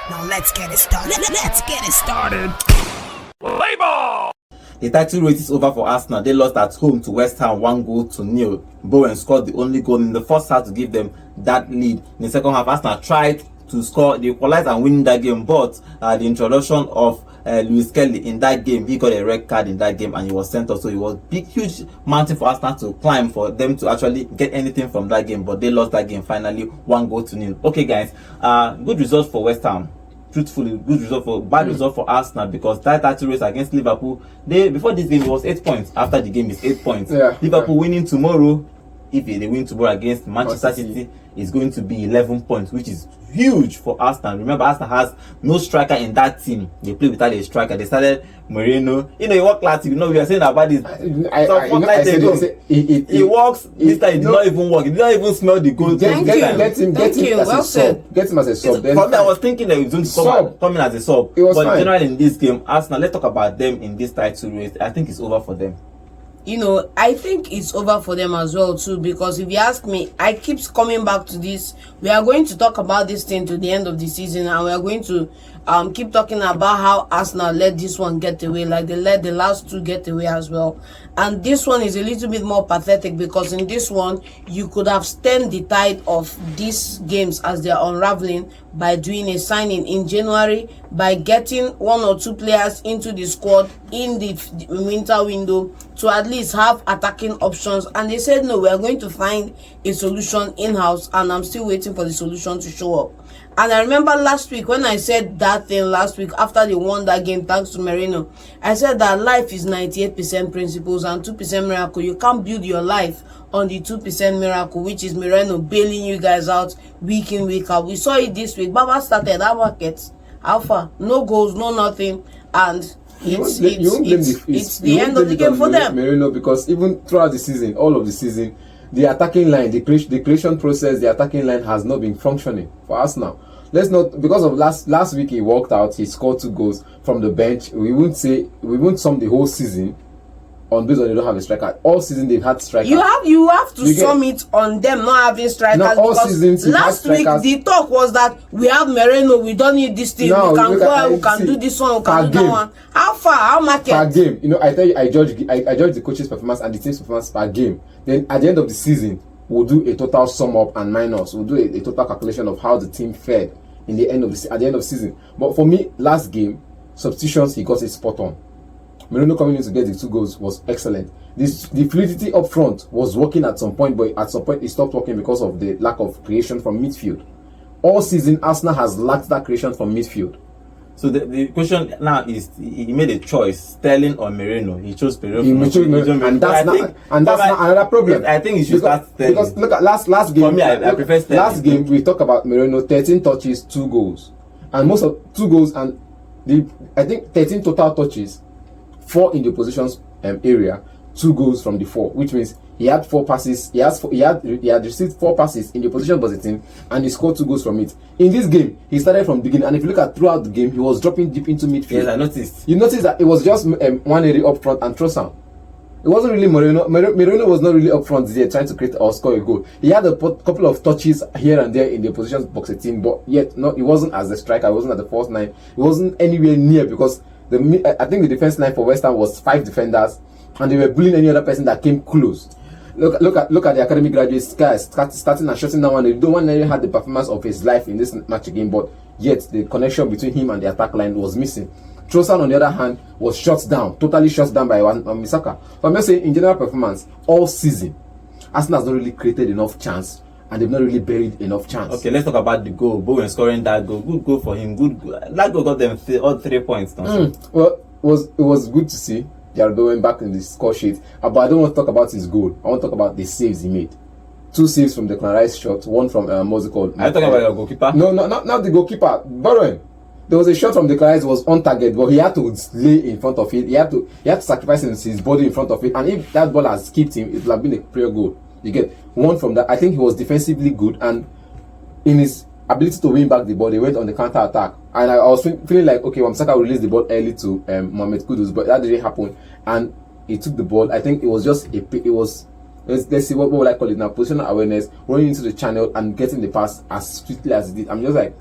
Now let's get it started. Let's get it started. Play ball! The title race is over for Arsenal. They lost at home to Westham 1-0. Bowen scored the only goal in the first half to give them that lead. In the second half, Arsenal tried to score the equalizer and win that game, but the introduction of Lewis Kelly in that game, he got a red card in that game and he was sent off. So it was big, huge mountain for Arsenal to climb for them to actually get anything from that game, but they lost that game finally 1-0. Okay, guys, good result for West Ham. Truthfully, good result for bad result for Arsenal, because that title race against Liverpool, before this game it was 8 points. After the game is 8 points. Liverpool winning tomorrow, if they win tomorrow against Manchester City, is going to be 11 points, which is huge for Arsenal. Remember, Arsenal has no striker in that team. They play without a striker. They started Moreno. You work last week. We are saying about this. He works. This time it did not even work. He did not even smell the goal. Get him as a sub. For me, I was thinking that he was going to come in as a sub. But in general, in this game, Arsenal, let's talk about them in this title race. I think it's over for them. I think it's over for them as well too, because if you ask me, I keep coming back to this. We are going to talk about this thing to the end of the season, and we are going to keep talking about how Arsenal let this one get away, like they let the last two get away as well. And this one is a little bit more pathetic, because in this one you could have stemmed the tide of these games as they are unraveling by doing a signing in January, by getting one or two players into the squad in the winter window to at least have attacking options. And they said no, we are going to find a solution in-house, and I'm still waiting for the solution to show up. And I remember last week when I said that thing after they won that game thanks to Moreno, I said that life is 98% principles and 2% miracle. You can't build your life on the 2% miracle, which is Moreno bailing you guys out week in, week out. We saw it this week. Baba started that market. Alpha, no goals, no nothing, and it's the end of the game for them. Moreno, because even throughout the season, all of the season, the attacking line, the creation process, the attacking line has not been functioning for Arsenal. Let's not, because of last week he walked out, he scored 2 goals from the bench. We won't sum the whole season on based on they don't have a striker. All season they've had strikers. You have to sum it on them not having strikers. Now, all seasons last week the talk was that we have Moreno, we don't need this thing. No, we can go, we can do this one, we can do that one. How far? How market? Per game. I tell you, I judge the coach's performance and the team's performance per game. Then at the end of the season, we'll do a total sum up and minus. We'll do a total calculation of how the team fared at the end of the season. But for me, last game, substitutions, he got it spot on. Moreno coming in to get the 2 goals was excellent. The fluidity up front was working at some point, but at some point it stopped working because of the lack of creation from midfield. All season, Arsenal has lacked that creation from midfield. So the question now is, he made a choice, Sterling or Moreno. He chose Moreno. And that's not another problem. I think he should start Sterling. Because look at last game. For me, I prefer Sterling. Last game we talked about Moreno, 13 touches, 2 goals, and most of 2 goals, and I think 13 total touches, 4 in the opposition's area, 2 goals from the 4, which means he had 4 passes. He had received 4 passes in the opposition box team, and he scored 2 goals from it. In this game, he started from the beginning, and if you look at throughout the game, he was dropping deep into midfield. Yes, I noticed. You noticed that it was just one area up front and Trossard. It wasn't really Moreno. Moreno was not really up front there trying to create or score a goal. He had a couple of touches here and there in the opposition box team, but yet he wasn't as a striker. He wasn't at the first 9. He wasn't anywhere near, because I think the defense line for West Ham was 5 defenders, and they were bullying any other person that came close. Look at the academy graduates guys starting and shutting down one. They don't want to had the performance of his life in this match again, but yet the connection between him and the attack line was missing. Trossard, on the other hand, was totally shut down by Misaka. So I'm just saying, in general performance, all season, Arsenal has not really created enough chance, and they've not really buried enough chance. Okay, let's talk about the goal. Bowen scoring that goal. Good goal for him. Good goal. That goal got them all 3 points. Well, it was good to see Jared Bowen back in the score sheet. But I don't want to talk about his goal. I want to talk about the saves he made. 2 saves from the Declan Rice shot. One from what's it called? Are you talking about your goalkeeper? No, not the goalkeeper. Bowen. There was a shot from the Declan was on target, but he had to lay in front of it. He had to sacrifice his body in front of it. And if that ball has skipped him, it would have been a prayer goal. You get one from that. I think he was defensively good, and in his ability to win back the ball, they went on the counter attack. And I was feeling like, okay, Wamsaka released the ball early to Mohamed Kudus, but that didn't happen. And he took the ball. I think it was just let's see what will I call it now, positional awareness, running into the channel and getting the pass as swiftly as it did. I'm just like,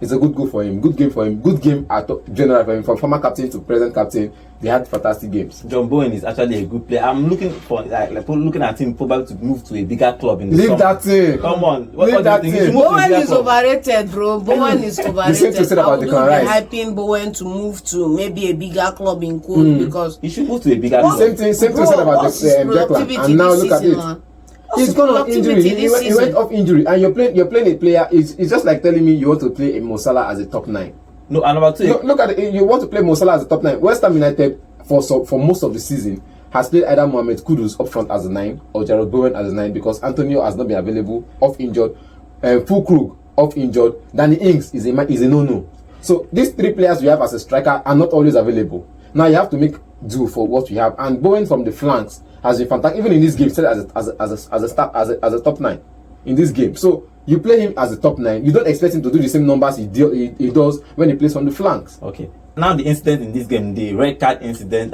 It's a good goal for him. Good game for him. Good game at general for him. From former captain to present captain, they had fantastic games. John Bowen is actually a good player. I'm looking for looking at him probably to move to a bigger club in the Leave summer. that thing. Come on. Leave that thing. Bowen is overrated, bro. Bowen is overrated. The same thing said I about wouldn't Declan be Rice. hyping Bowen to move to maybe a bigger club in Code because He should move to a bigger club. Same thing said about what's his Declan. productivity And now this look at season, it. man? He's gone on injury. He went off injury, and you're playing a player. It's just like telling me you want to play a Mo Salah as a top 9. No, and number 2. Look at it. You want to play Mo Salah as a top 9. West Ham United for most of the season has played either Mohamed Kudus up front as a 9 or Jarrod Bowen as a 9 because Antonio has not been available, off injured, Fulkrug off injured. Danny Ings is a no-no. So these 3 players you have as a striker are not always available. Now you have to make do for what you have. And Bowen from the flanks has been fantastic. Even in this game, started as a top 9 in this game. So you play him as a top 9. You don't expect him to do the same numbers he does when he plays on the flanks. Okay. Now the incident in this game, the red card incident,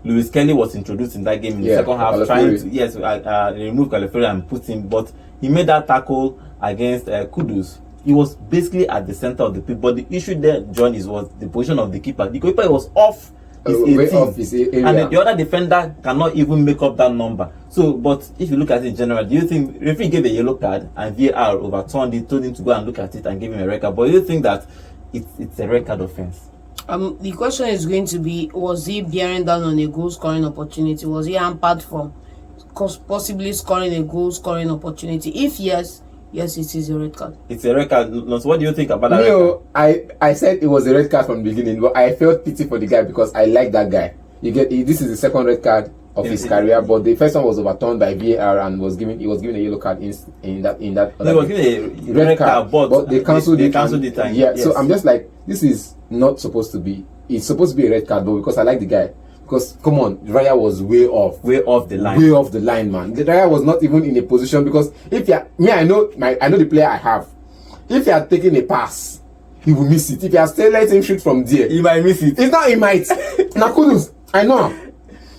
Lewis Kelly was introduced in that game in the second half, trying to remove Calaferi and put him, but he made that tackle against Kudus. He was basically at the center of the pitch, but the issue there, John, was the position of the keeper. The keeper was off his 18, off his area. and the other defender cannot even make up that number. So, but if you look at it in general, do you think referee gave a yellow card and VAR overturned it, told him to go and look at it and give him a red card? But do you think that it's a red card offense? The question is going to be: was he bearing down on a goal scoring opportunity? Was he hampered from possibly scoring a goal scoring opportunity? If yes, it is a red card. It's a red card. So what do you think about that? No, I said it was a red card from the beginning, but I felt pity for the guy because I like that guy. This is the second red card of his career, but the first one was overturned by VAR and he was given a yellow card in that. No, he was given a red card, but they cancelled it. Yeah, yes. So I'm just like, this is not supposed to be. It's supposed to be a red card, but because I like the guy. Because come on, Raya was way off the line, man. The Raya was not even in a position because I know the player I have. If he had taken a pass, he will miss it. If you are still letting him shoot from there, he might miss it. It's not he might. Nakudus, I know.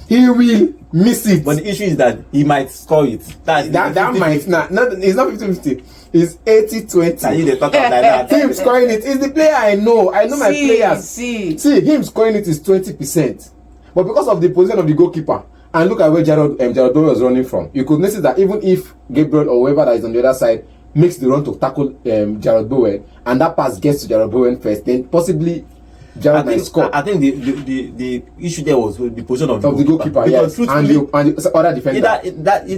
He will miss it. But the issue is that he might score it. That might not. It's not 50-50. It's 80-20. And you dey talk like that. Him scoring it is the player I know. I know my players. See, him scoring it is 20%. But because of the position of the goalkeeper, and look at where Jarrod Bowen was running from, you could notice that even if Gabriel or whoever that is on the other side makes the run to tackle Jarrod Bowen, and that pass gets to Jarrod Bowen first, then possibly Jarrod might score. I think the issue there was the position of the goalkeeper, yes, and the other defender.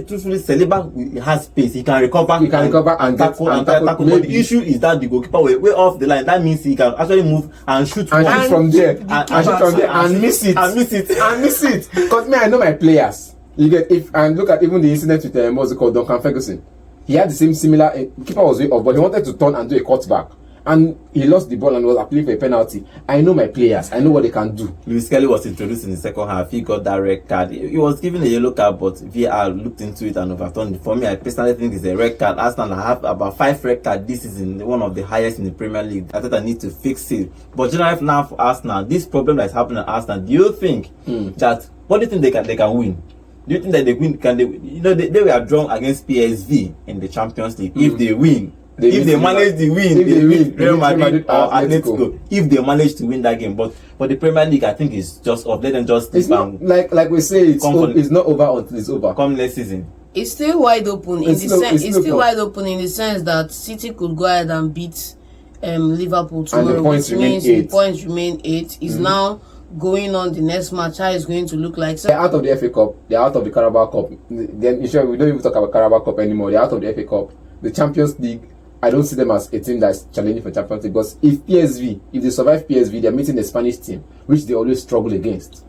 Truthfully, Saliba has space. He can recover. He can recover and tackle. But the issue is that the goalkeeper way off the line. That means he can actually move and shoot from there, and miss it. Because I know my players. You get and look at even the incident with what's it called, Duncan Ferguson. He had the similar. Keeper was way off, but he wanted to turn and do a cutback. And he lost the ball and was appealing for a penalty. I know my players. I know what they can do. Lewis Kelly was introduced in the second half. He got that red card. He was given a yellow card, but VAR looked into it and overturned it. For me, I personally think it's a red card. Arsenal have about 5 red cards this season, one of the highest in the Premier League. I think I need to fix it. But generally now for Arsenal, this problem that is happening at Arsenal, do you think that what do you think they can win? Do you think that they win? Can they? You know, they were drawn against PSV in the Champions League. If they win. If they manage to win, Real Madrid or Atletico. If they manage to win that game, but for the Premier League, I think it's just off. Let them just. It's not like we say. It's not over until it's over. Come next season. It's still wide open in the still wide open in the sense that City could go ahead and beat Liverpool tomorrow. And the points remain 8. Points remain 8. Is now going on the next match. How it's going to look like? So they're out of the FA Cup. They're out of the Carabao Cup. Then we don't even talk about Carabao Cup anymore. They're out of the FA Cup. The Champions League. I don't see them as a team that's challenging for Champions League because if they survive PSV, they're meeting a Spanish team, which they always struggle against.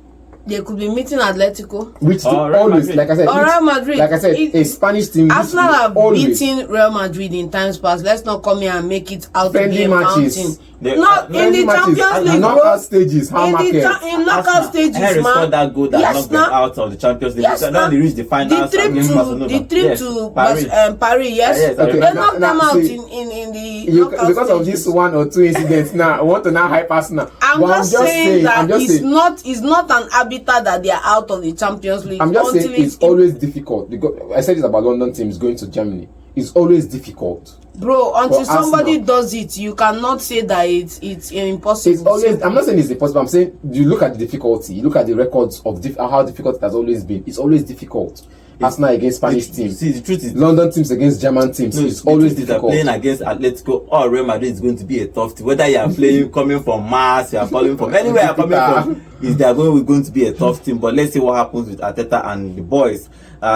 They could be meeting Atletico, which always, Madrid. like I said, Real Madrid. Like I said, a Spanish team. Arsenal have beaten Real Madrid in times past. Let's not come here and make it out friendly to be matches. Not in the Champions League, knockout stages. How in knockout stages, Henry man. scored that goal that knocked them out of the Champions League. Yes, So now they reached the finals. The trip to Paris. Yes. Okay, they knocked them out in the knockout because of stages. this 1 or 2 incidents. Now I want to hype Arsenal. I'm just saying that it's not an habitat that they are out of the Champions League. I'm just saying it's always difficult because I said it about London teams going to Germany. is always difficult. Bro, until For somebody Arsenal. does it, you cannot say that it's impossible. It's always. I'm not saying it's impossible. I'm saying you look at the difficulty. You look at the records of how difficult it has always been. It's always difficult. Arsenal against Spanish teams. See, the truth is, London teams against German teams. no, It's the always truth is that difficult. playing against Atletico or Real Madrid is going to be a tough thing. Whether you are playing coming from Mars, you are coming from anywhere you are coming from, is they are going to be a tough team. But let's see what happens with Arteta and the boys.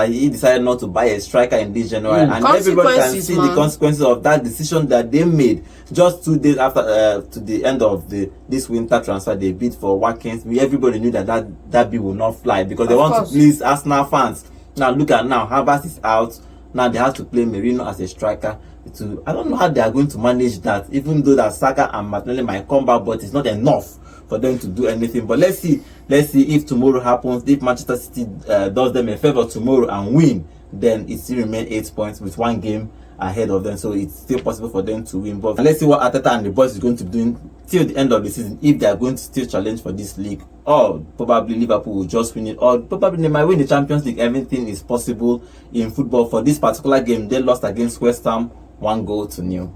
He decided not to buy a striker in this January, and everybody can see the consequences of that decision that they made just 2 days after to the end of this winter transfer. They bid for Watkins. Everybody knew that bid will not fly because they want to please Arsenal fans. Now look at now, Havertz is out. Now they have to play Merino as a striker. I don't know how they are going to manage that, even though that Saka and Martinelli might come back, but it's not enough for them to do anything. But let's see if tomorrow happens. If Manchester City does them a favor tomorrow and win, then it still remains 8 points with 1 game ahead of them, so it's still possible for them to win. But let's see what Arteta and the boys is going to be doing till the end of the season, if they are going to still challenge for this league, or probably Liverpool will just win it, or probably they might win the Champions League. Everything is possible in football. For this particular game, they lost against Westham 1-0.